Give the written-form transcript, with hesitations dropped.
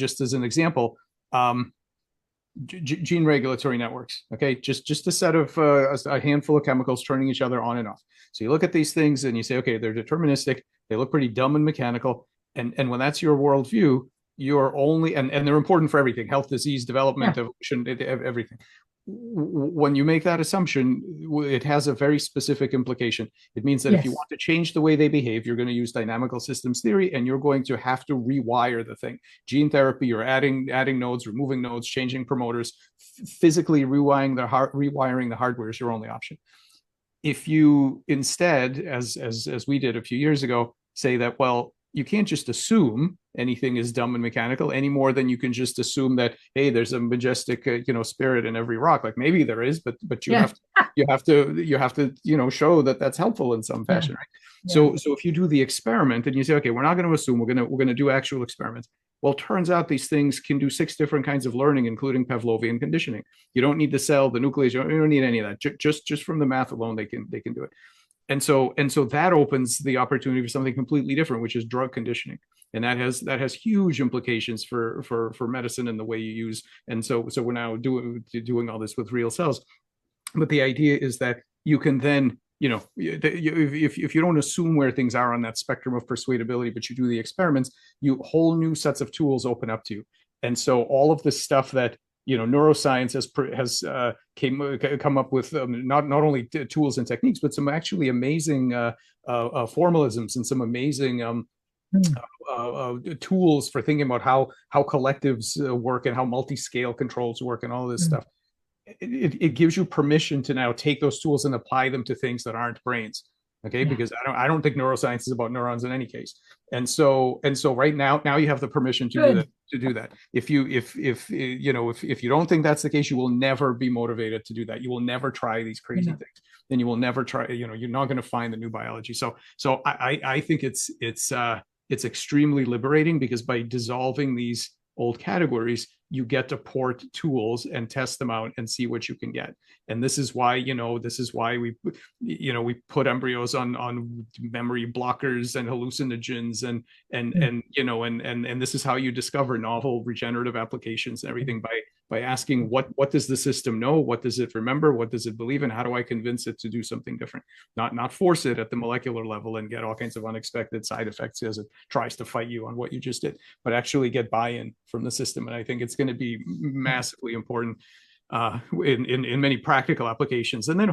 just as an example, gene regulatory networks. Okay, just a set of a handful of chemicals turning each other on and off. So you look at these things and you say, okay, they're deterministic. They look pretty dumb and mechanical. And when that's your worldview, you're only and they're important for everything: health, disease, development, evolution, everything. When you make that assumption, it has a very specific implication. It means that if you want to change the way they behave, you're going to use dynamical systems theory, and you're going to have to rewire the thing. Gene therapy, you're adding nodes, removing nodes, changing promoters, physically rewiring the hardware is your only option. If you instead, as we did a few years ago, say that, well, you can't just assume anything is dumb and mechanical any more than you can just assume that, hey, there's a majestic spirit in every rock. Like maybe there is, but you have to show that that's helpful in some fashion, right? So if you do the experiment and you say, okay, we're not going to assume, we're going to do actual experiments. Well, it turns out these things can do 6 different kinds of learning, including Pavlovian conditioning. You don't need the cell, the nucleus, you don't need any of that. Just from the math alone, they can do it. And so that opens the opportunity for something completely different, which is drug conditioning, and that has huge implications for medicine and the way you use. And so we're now doing all this with real cells. But the idea is that you can then, if you don't assume where things are on that spectrum of persuadability, but you do the experiments, whole new sets of tools open up to you. And so all of this stuff that neuroscience has come up with not only tools and techniques, but some actually amazing formalisms and some amazing tools for thinking about how collectives work and how multi-scale controls work and all this stuff. It gives you permission to now take those tools and apply them to things that aren't brains. Okay, because I don't think neuroscience is about neurons in any case. And so right now you have the permission to do that. If you don't think that's the case, you will never be motivated to do that. You will never try these crazy things. Then you will never try, you're not going to find the new biology. So I think it's extremely liberating, because by dissolving these old categories, you get to port tools and test them out and see what you can get. And this is why we put embryos on memory blockers and hallucinogens and this is how you discover novel regenerative applications and everything, by asking what does the system know, what does it remember, what does it believe, and how do I convince it to do something different? Not force it at the molecular level and get all kinds of unexpected side effects as it tries to fight you on what you just did, but actually get buy-in from the system. And I think it's going to be massively important in many practical applications. And then